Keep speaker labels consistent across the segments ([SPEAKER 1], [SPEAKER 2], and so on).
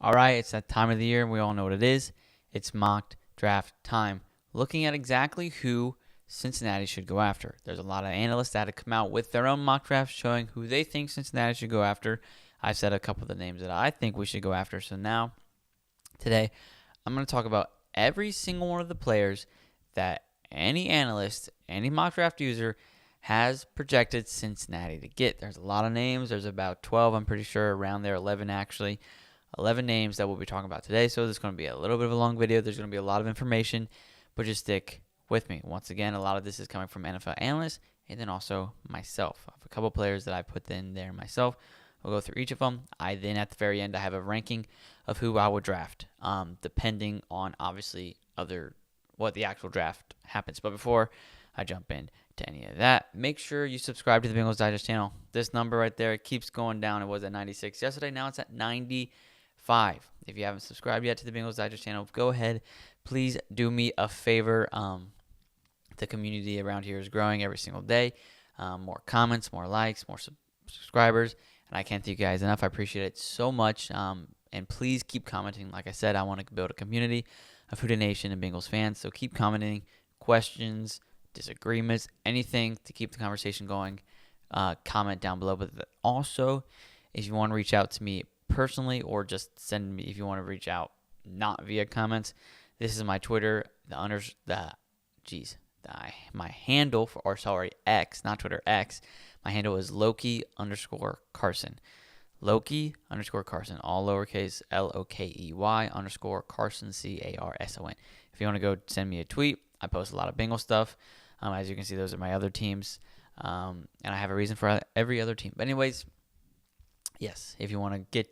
[SPEAKER 1] All right, it's that time of the year. We all know what it is. It's mock draft time. Looking at exactly who Cincinnati should go after. There's a lot of analysts that have come out with their own mock drafts showing who they think Cincinnati should go after. I said a couple of the names that I think we should go after. So now, today, I'm going to talk about every single one of the players that any analyst, any mock draft user has projected Cincinnati to get. There's a lot of names. There's about 12, I'm pretty sure, around there, 11 actually. 11 names that we'll be talking about today. So this is going to be a little bit of a long video. There's going to be a lot of information, but just stick with me. Once again, a lot of this is coming from NFL analysts and then also myself. I have a couple players that I put in there myself. We'll go through each of them. Then at the very end, I have a ranking of who I would draft, depending on obviously what the actual draft happens. But before I jump in to any of that, make sure you subscribe to the Bengals Digest channel. This number right there, it keeps going down. It was at 96 yesterday. Now it's at 95. If you haven't subscribed yet to the Bengals Digest channel, go ahead. Please do me a favor. The community around here is growing every single day. More comments, more likes, more subscribers. And I can't thank you guys enough. I appreciate it so much. And please keep commenting. Like I said, I want to build a community of Houda Nation and Bengals fans. So keep commenting, questions, disagreements, anything to keep the conversation going. Comment down below. But also, if you want to reach out to me personally or just send me, if you want to reach out not via comments, this is my Twitter. My handle X, not Twitter, X. My handle is Lokey_Carson. Lokey_Carson, all lowercase, LOKEY_Carson, CARSON. If you want to go send me a tweet, I post a lot of Bengal stuff. As you can see, those are my other teams. And I have a reason for every other team. But anyways, yes, if you want to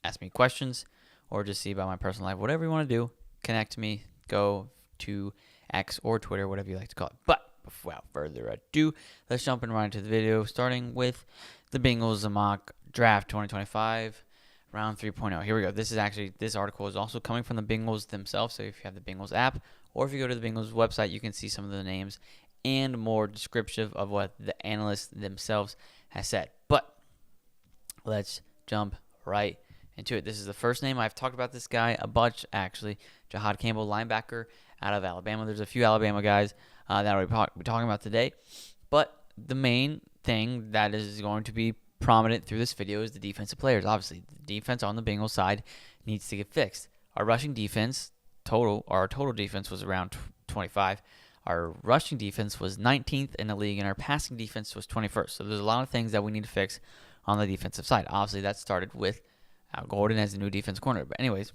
[SPEAKER 1] ask me questions or just see about my personal life, whatever you want to do, connect to me, go to X or Twitter, whatever you like to call it. But without further ado, let's jump right into the video, starting with the Bengals mock draft 2025, round 3.0. Here we go. This article is also coming from the Bengals themselves. So if you have the Bengals app or if you go to the Bengals website, you can see some of the names and more descriptive of what the analysts themselves has said. But let's jump right into it. This is the first name. I've talked about this guy a bunch, actually. Jahad Campbell, linebacker out of Alabama. There's a few Alabama guys that we'll be talking about today. But the main thing that is going to be prominent through this video is the defensive players. Obviously, the defense on the Bengals side needs to get fixed. Our rushing defense, our total defense was around 25. Our rushing defense was 19th in the league, and our passing defense was 21st. So there's a lot of things that we need to fix on the defensive side. Obviously, that started with Al Gordon as the new defense corner. But anyways,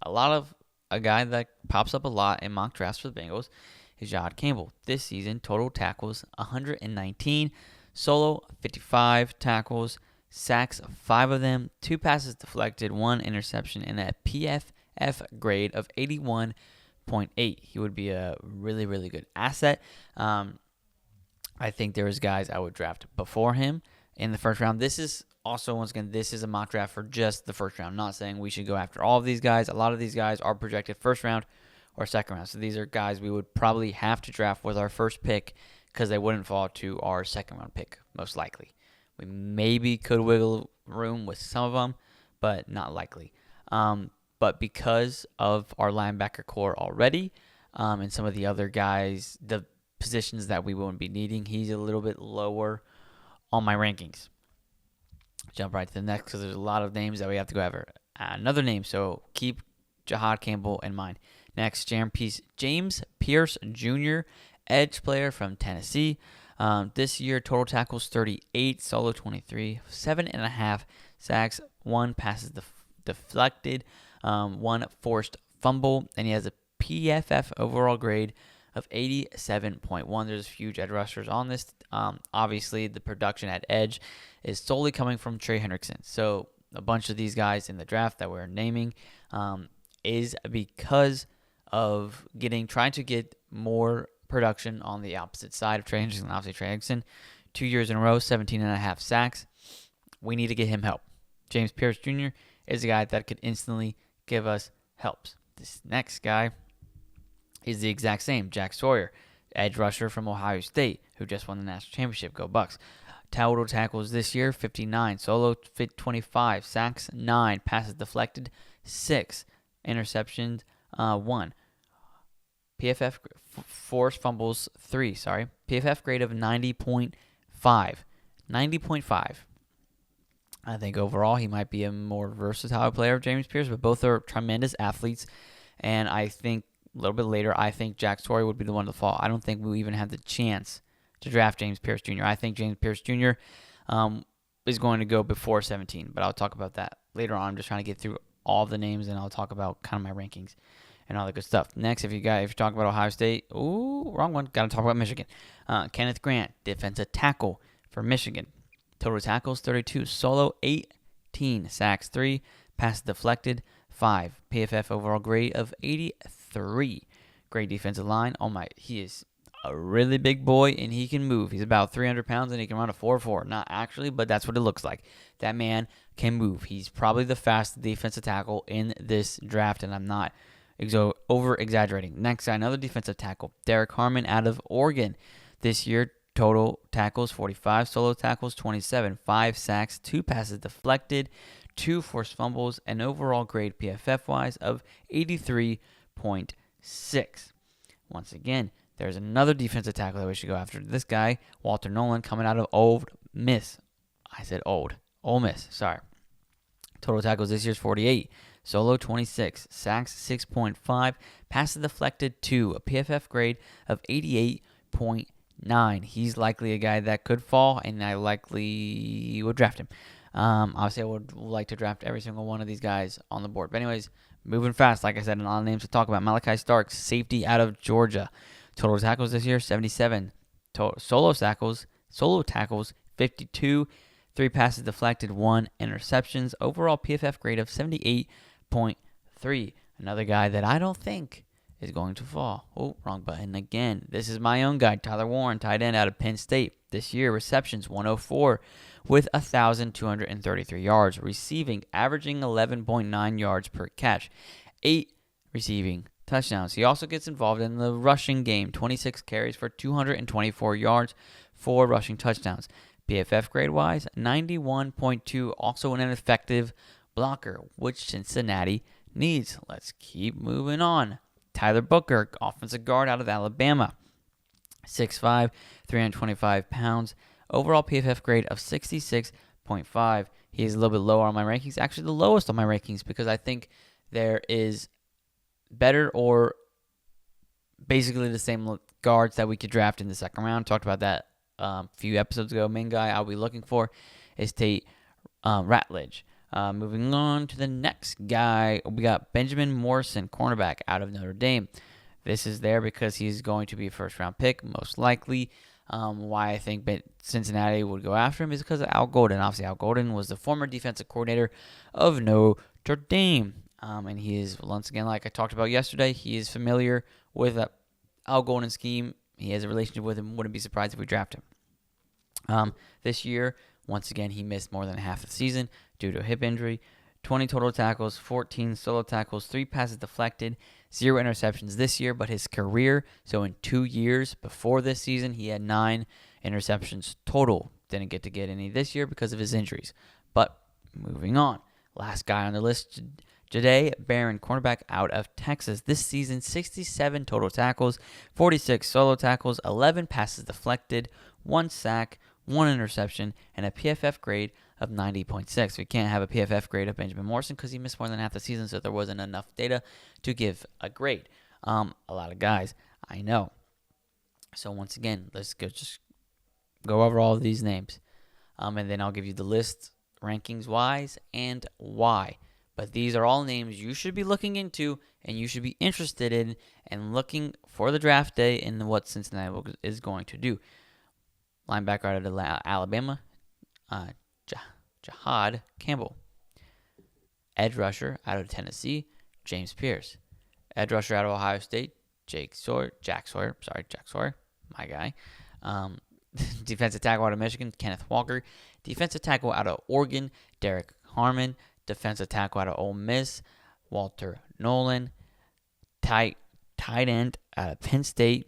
[SPEAKER 1] a guy that pops up a lot in mock drafts for the Bengals is Jahad Campbell. This season, total tackles 119, solo 55 tackles, sacks 5 of them, 2 passes deflected, 1 interception, and a PFF grade of 81.8. He would be a really, really good asset. I think there was guys I would draft before him in the first round. This is also, once again, this is a mock draft for just the first round. I'm not saying we should go after all of these guys. A lot of these guys are projected first round or second round. So these are guys we would probably have to draft with our first pick because they wouldn't fall to our second round pick, most likely. We maybe could wiggle room with some of them, but not likely. But because of our linebacker core already and some of the other guys, the positions that we won't be needing, he's a little bit lower on my rankings. Jump right to the next because there's a lot of names that we have to go over. Another name, so keep Jahad Campbell in mind. Next, James Pierce Jr., edge player from Tennessee. This year, total tackles 38, solo 23, 7.5 sacks, 1 passes deflected, 1 forced fumble, and he has a PFF overall grade of 87.1. There's huge edge rushers on this. Obviously, the production at edge is solely coming from Trey Hendrickson. So a bunch of these guys in the draft that we're naming is because of trying to get more production on the opposite side of Trey Hendrickson. Obviously, Trey Hendrickson, 2 years in a row, 17.5 sacks. We need to get him help. James Pierce Jr. is a guy that could instantly give us helps. This next guy is the exact same. Jack Sawyer, edge rusher from Ohio State, who just won the national championship. Go Bucks. total tackles this year, 59. Solo, 25. Sacks, 9. Passes deflected, 6. Interceptions, 1. PFF forced fumbles, 3. PFF grade of 90.5. 90.5. I think overall he might be a more versatile player of James Pierce, but both are tremendous athletes. And I think a little bit later, I think Jack Story would be the one to fall. I don't think we even have the chance to draft James Pierce Jr. I think James Pierce Jr. Is going to go before 17, but I'll talk about that later on. I'm just trying to get through all the names, and I'll talk about kind of my rankings and all the good stuff. Next, if you're talking about Ohio State, wrong one. Got to talk about Michigan. Kenneth Grant, defensive tackle for Michigan. Total tackles, 32. Solo, 18. Sacks, 3. Passes deflected, 5. PFF overall grade of 83. Great defensive line. Oh my, he is a really big boy, and he can move. He's about 300 pounds, and he can run a 4.4. Not actually, but that's what it looks like. That man can move. He's probably the fastest defensive tackle in this draft, and I'm not over-exaggerating. Next, another defensive tackle, Derek Harmon out of Oregon. This year, total tackles, 45. Solo tackles, 27. 5 sacks, 2 passes deflected, 2 forced fumbles, and overall grade PFF-wise of 83.6. Once again, there's another defensive tackle that we should go after. This guy, Walter Nolan, coming out of Ole Miss. I said Ole Miss, sorry. Total tackles this year's 48. Solo, 26. Sacks, 6.5. Passes deflected, 2. A PFF grade of 88.9. He's likely a guy that could fall, and I likely would draft him. Obviously, I would like to draft every single one of these guys on the board. But anyways, moving fast, like I said, a lot of names to talk about. Malachi Starks, safety out of Georgia. Total tackles this year, 77. Solo tackles, 52. 3 passes deflected, 1 interceptions. Overall PFF grade of 78.3. Another guy that I don't think is going to fall. Oh, wrong button again. This is my own guy, Tyler Warren, tight end out of Penn State. This year, receptions 104 with 1,233 yards. Receiving, averaging 11.9 yards per catch. 8 receiving touchdowns. He also gets involved in the rushing game. 26 carries for 224 yards, 4 rushing touchdowns. PFF grade-wise, 91.2. Also an effective blocker, which Cincinnati needs. Let's keep moving on. Tyler Booker, offensive guard out of Alabama. 6'5", 325 pounds. Overall PFF grade of 66.5. He is a little bit lower on my rankings. Actually, the lowest on my rankings because I think there is better or basically the same guards that we could draft in the second round. Talked about that a few episodes ago. Main guy I'll be looking for is Tate Ratledge. Moving on to the next guy, we got Benjamin Morrison, cornerback out of Notre Dame. This is there because he's going to be a first-round pick, most likely. Why I think Cincinnati would go after him is because of Al Golden. Obviously, Al Golden was the former defensive coordinator of Notre Dame. And he is, once again, like I talked about yesterday, he is familiar with Al Golden's scheme. He has a relationship with him. Wouldn't be surprised if we draft him. This year, once again, he missed more than half the season due to a hip injury. 20 total tackles, 14 solo tackles, 3 passes deflected, 0 interceptions this year. But his career, so in 2 years before this season, he had 9 interceptions total. Didn't get any this year because of his injuries. But moving on. Last guy on the list today, Barron, cornerback out of Texas. This season, 67 total tackles, 46 solo tackles, 11 passes deflected, 1 sack, 1 interception, and a PFF grade of 90.6. We can't have a PFF grade of Benjamin Morrison because he missed more than half the season, so there wasn't enough data to give a grade. A lot of guys, I know. So once again, let's just go over all of these names, and then I'll give you the list rankings-wise and why. But these are all names you should be looking into and you should be interested in and looking for the draft day and what Cincinnati is going to do. Linebacker out of Alabama, Jahad Campbell. Edge rusher out of Tennessee, James Pierce. Edge rusher out of Ohio State, Jack Sawyer, my guy. Defensive tackle out of Michigan, Kenneth Walker. Defensive tackle out of Oregon, Derek Harmon. Defensive tackle out of Ole Miss, Walter Nolan. Tight end out of Penn State,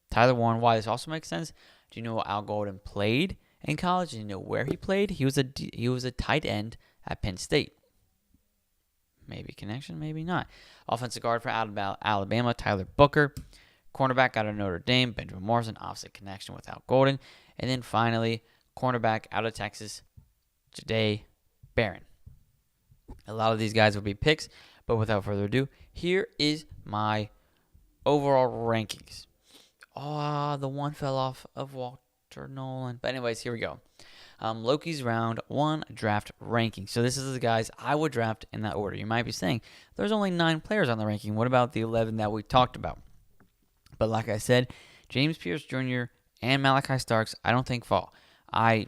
[SPEAKER 1] Tyler Warren. Why this also makes sense? Do you know what Al Golden played in college. And you know where he played? He was a tight end at Penn State. Maybe connection, maybe not. Offensive guard for Alabama, Tyler Booker. Cornerback out of Notre Dame, Benjamin Morrison, opposite connection with Al Golden. And then finally, cornerback out of Texas, Jahdae Barron. A lot of these guys will be picks, but without further ado, here is my overall rankings. The one fell off of Walter Nolan. But anyways, here we go. Lokey's round 1 draft ranking. So this is the guys I would draft in that order. You might be saying, there's only 9 players on the ranking. What about the 11 that we talked about? But like I said, James Pierce Jr. and Malachi Starks, I don't think fall.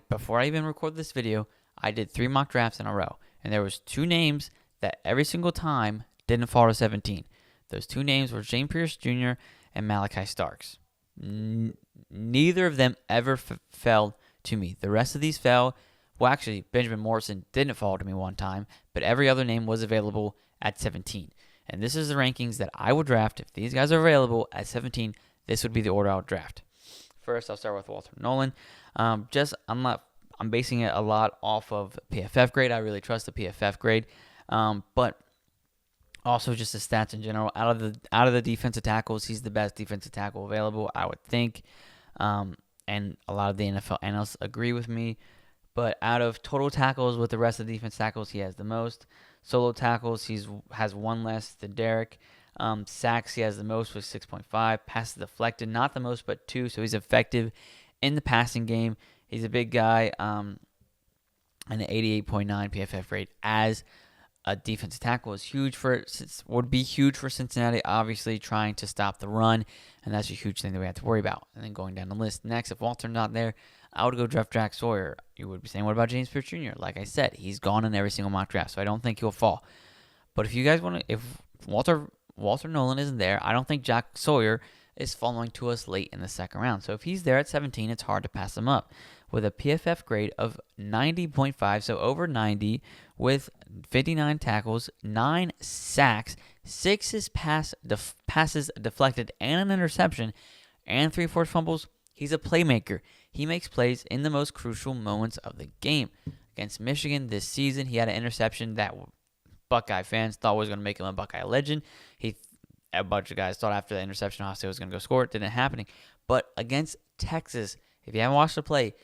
[SPEAKER 1] Before I even recorded this video, I did 3 mock drafts in a row. And there was 2 names that every single time didn't fall to 17. Those 2 names were James Pierce Jr. and Malachi Starks. Neither of them ever fell to me. The rest of these fell. Well, actually, Benjamin Morrison didn't fall to me one time, but every other name was available at 17. And this is the rankings that I would draft. If these guys are available at 17, this would be the order I would draft. First, I'll start with Walter Nolan. I'm basing it a lot off of PFF grade. I really trust the PFF grade, but also just the stats in general. Out of the defensive tackles, he's the best defensive tackle available, I would think. And a lot of the NFL analysts agree with me. But out of total tackles with the rest of the defense tackles, he has the most. Solo tackles, has 1 less than Derek. Sacks, he has the most with 6.5. Passes deflected, not the most, but 2. So he's effective in the passing game. He's a big guy. And an 88.9 PFF grade as a defensive tackle would be huge for Cincinnati, obviously trying to stop the run, and that's a huge thing that we have to worry about. And then going down the list, next, if Walter's not there, I would go draft Jack Sawyer. You would be saying, what about James Pierce Jr.? Like I said, he's gone in every single mock draft, so I don't think he'll fall. But if you guys want to, if Walter Nolan isn't there, I don't think Jack Sawyer is falling to us late in the second round. So if he's there at 17, it's hard to pass him up. With a PFF grade of 90.5, so over 90, with 59 tackles, 9 sacks, 6 passes deflected, and an interception, and 3 forced fumbles, he's a playmaker. He makes plays in the most crucial moments of the game. Against Michigan this season, he had an interception that Buckeye fans thought was going to make him a Buckeye legend. A bunch of guys thought after the interception, Ohio State was going to go score. It didn't happen. But against Texas, if you haven't watched the play,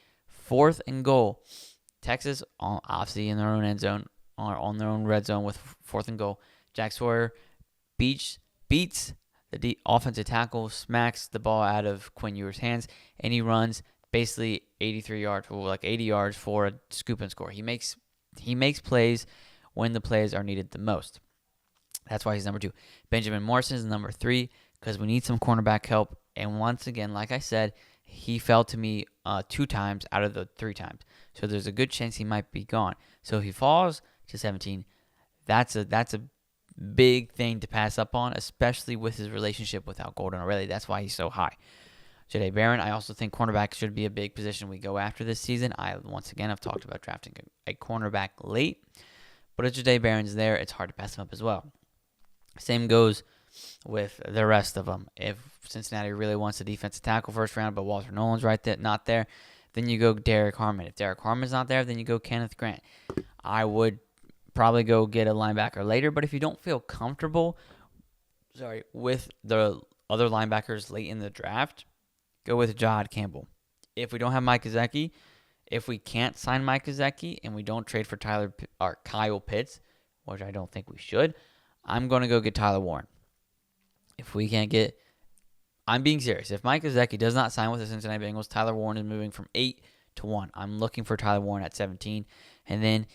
[SPEAKER 1] 4th and goal, Texas, obviously in their own end zone, or on their own red zone with 4th and goal. Jack Sawyer beats the offensive tackle, smacks the ball out of Quinn Ewers' hands, and he runs basically 83 yards, or like 80 yards for a scoop and score. He makes plays when the plays are needed the most. That's why he's number 2. Benjamin Morrison is number 3 because we need some cornerback help. And once again, like I said, he fell to me 2 times out of the 3 times. So there's a good chance he might be gone. So if he falls to 17, that's a big thing to pass up on, especially with his relationship with Al Golden already. That's why he's so high. Jahdae Barron, I also think cornerback should be a big position we go after this season. Once again, I've talked about drafting a cornerback late. But if Jahdae Barron's there, it's hard to pass him up as well. Same goes with the rest of them. If Cincinnati really wants a defensive tackle first round, but Walter Nolan's not there, then you go Derek Harmon. If Derek Harmon's not there, then you go Kenneth Grant. I would probably go get a linebacker later, but if you don't feel comfortable with the other linebackers late in the draft, go with Jahad Campbell. If we don't have Mike Gesicki, if we can't sign Mike Gesicki and we don't trade for Kyle Pitts, which I don't think we should, I'm going to go get Tyler Warren. If we can't get... I'm being serious. If Mike Gesicki does not sign with the Cincinnati Bengals, Tyler Warren is moving from 8 to 1. I'm looking for Tyler Warren at 17. And then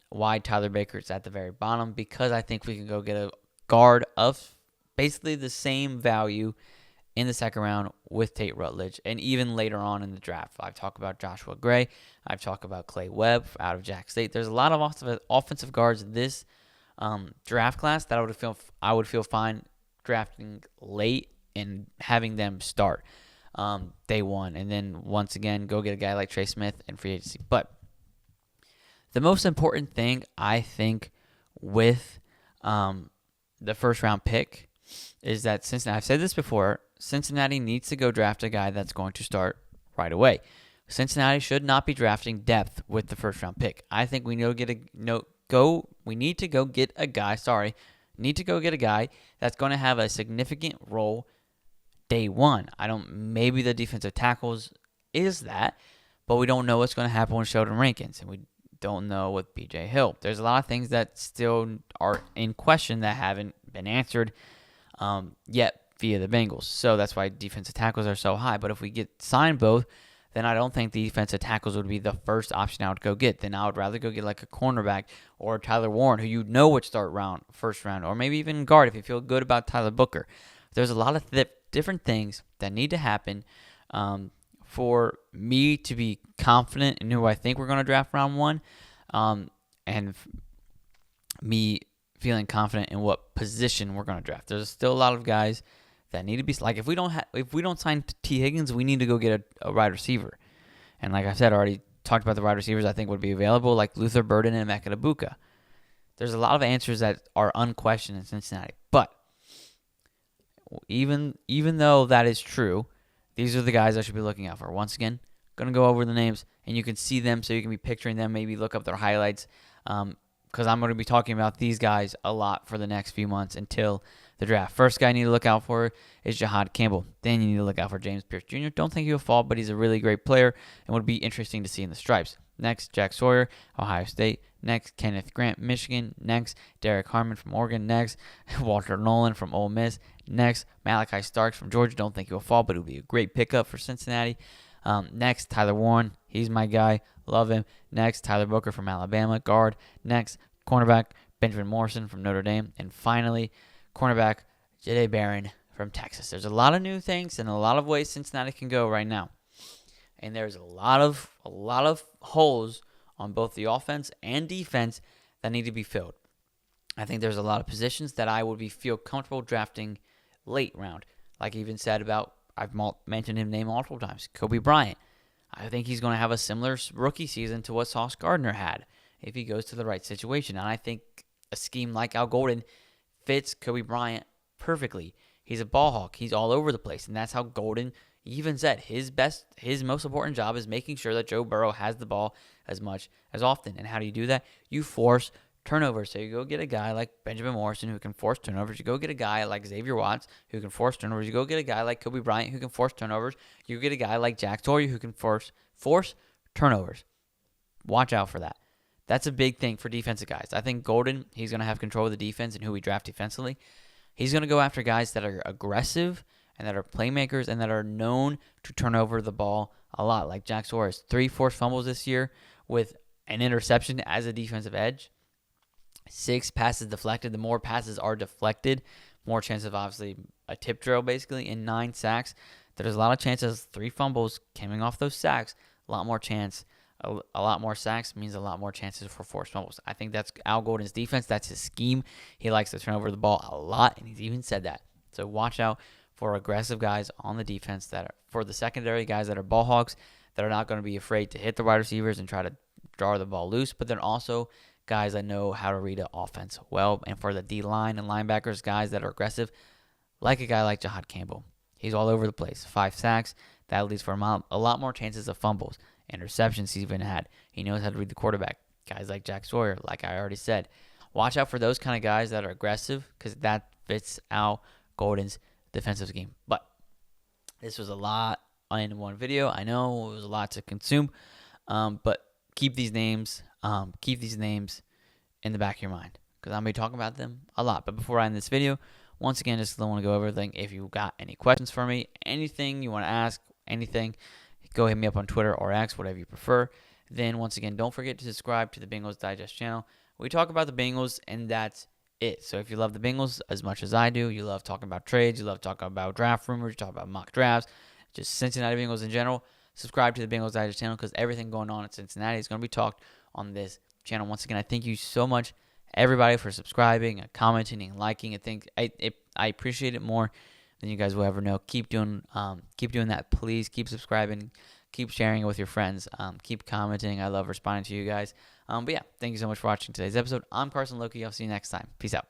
[SPEAKER 1] why Tyler Baker's at the very bottom, because I think we can go get a guard of basically the same value in the second round with Tate Rutledge, and even later on in the draft. I've talked about Joshua Gray. I've talked about Clay Webb out of Jack State. There's a lot of offensive guards this draft class that I would feel fine drafting late and having them start day one. And then once again, go get a guy like Trey Smith in free agency. But the most important thing, I think, with the first round pick is that Cincinnati, I've said this before, Cincinnati needs to go draft a guy that's going to start right away. Cincinnati should not be drafting depth with the first-round pick. I think we need to go get a guy. Need to go get a guy that's going to have a significant role day one. Maybe the defensive tackles is that, but we don't know what's going to happen with Sheldon Rankins, and we don't know with B.J. Hill. There's a lot of things that still are in question that haven't been answered yet via the Bengals. So that's why defensive tackles are so high. But if we signed both, then I don't think the defensive tackles would be the first option I would go get. Then I would rather go get like a cornerback or Tyler Warren, who would start first round, or maybe even guard if you feel good about Tyler Booker. There's a lot of different things that need to happen for me to be confident in who I think we're going to draft round one, and me feeling confident in what position we're going to draft. There's still a lot of guys that need to be like, if we don't sign T. Higgins, we need to go get a wide receiver. And like I said, I already talked about the wide receivers I think would be available, like Luther Burden and Emeka Egbuka. There's a lot of answers that are unquestioned in Cincinnati. But even though that is true, these are the guys I should be looking out for. Once again, going to go over the names, and you can see them so you can be picturing them, maybe look up their highlights, because I'm going to be talking about these guys a lot for the next few months until the draft. First guy you need to look out for is Jahad Campbell. Then you need to look out for James Pierce Jr. Don't think he'll fall, but he's a really great player and would be interesting to see in the stripes. Next, Jack Sawyer, Ohio State. Next, Kenneth Grant, Michigan. Next, Derek Harmon from Oregon. Next, Walter Nolan from Ole Miss. Next, Malachi Starks from Georgia. Don't think he'll fall, but it'll be a great pickup for Cincinnati. Next, Tyler Warren. He's my guy. Love him. Next, Tyler Booker from Alabama, guard. Next, cornerback, Benjamin Morrison from Notre Dame. And finally, cornerback, Jahdae Barron from Texas. There's a lot of new things and a lot of ways Cincinnati can go right now. And there's a lot of holes on both the offense and defense that need to be filled. I think there's a lot of positions that I would feel comfortable drafting late round. Like I even said about, I've mentioned his name multiple times, Kobe Bryant. I think he's going to have a similar rookie season to what Sauce Gardner had if he goes to the right situation. And I think a scheme like Al Golden fits Kobe Bryant perfectly. He's a ball hawk. He's all over the place. And that's how Golden even said his most important job is making sure that Joe Burrow has the ball as much as often. And how do you do that? You force turnovers. So you go get a guy like Benjamin Morrison who can force turnovers. You go get a guy like Xavier Watts who can force turnovers. You go get a guy like Kobe Bryant who can force turnovers. You get a guy like Jack Sawyer who can force turnovers. Watch out for that. That's a big thing for defensive guys. I think Golden, he's going to have control of the defense and who we draft defensively. He's going to go after guys that are aggressive and that are playmakers and that are known to turn over the ball a lot. Like Jack Sawyer has 3 forced fumbles this year with an interception as a defensive edge. 6 passes deflected. The more passes are deflected, more chance of obviously a tip drill basically, and 9 sacks. There's a lot of chances, 3 fumbles coming off those sacks, a lot more chance. A lot more sacks means a lot more chances for forced fumbles. I think that's Al Golden's defense. That's his scheme. He likes to turn over the ball a lot, and he's even said that. So watch out for aggressive guys on the defense for the secondary guys that are ball hogs, that are not going to be afraid to hit the wide receivers and try to draw the ball loose, but then also guys that know how to read an offense well. And for the D-line and linebackers, guys that are aggressive, like a guy like Jahad Campbell. He's all over the place. 5 sacks. That leads for a lot more chances of fumbles. Interceptions he's even had. He knows how to read the quarterback. Guys like Jack Sawyer, like I already said. Watch out for those kind of guys that are aggressive because that fits Al Golden's defensive scheme. But this was a lot in one video. I know it was a lot to consume, but keep these names in the back of your mind because I'm going to be talking about them a lot. But before I end this video, once again, just want to go over everything. If you got any questions for me, anything you want to ask, anything, go hit me up on Twitter or X, whatever you prefer. Then, once again, don't forget to subscribe to the Bengals Digest channel. We talk about the Bengals, and that's it. So if you love the Bengals as much as I do, you love talking about trades, you love talking about draft rumors, you talk about mock drafts, just Cincinnati Bengals in general, subscribe to the Bengals Digest channel because everything going on in Cincinnati is going to be talked on this channel. Once again, I thank you so much, everybody, for subscribing and commenting and liking. I appreciate it more than you guys will ever know. Keep doing that, please. Keep subscribing. Keep sharing it with your friends. Keep commenting. I love responding to you guys. But yeah, thank you so much for watching today's episode. I'm Carson Lokey. I'll see you next time. Peace out.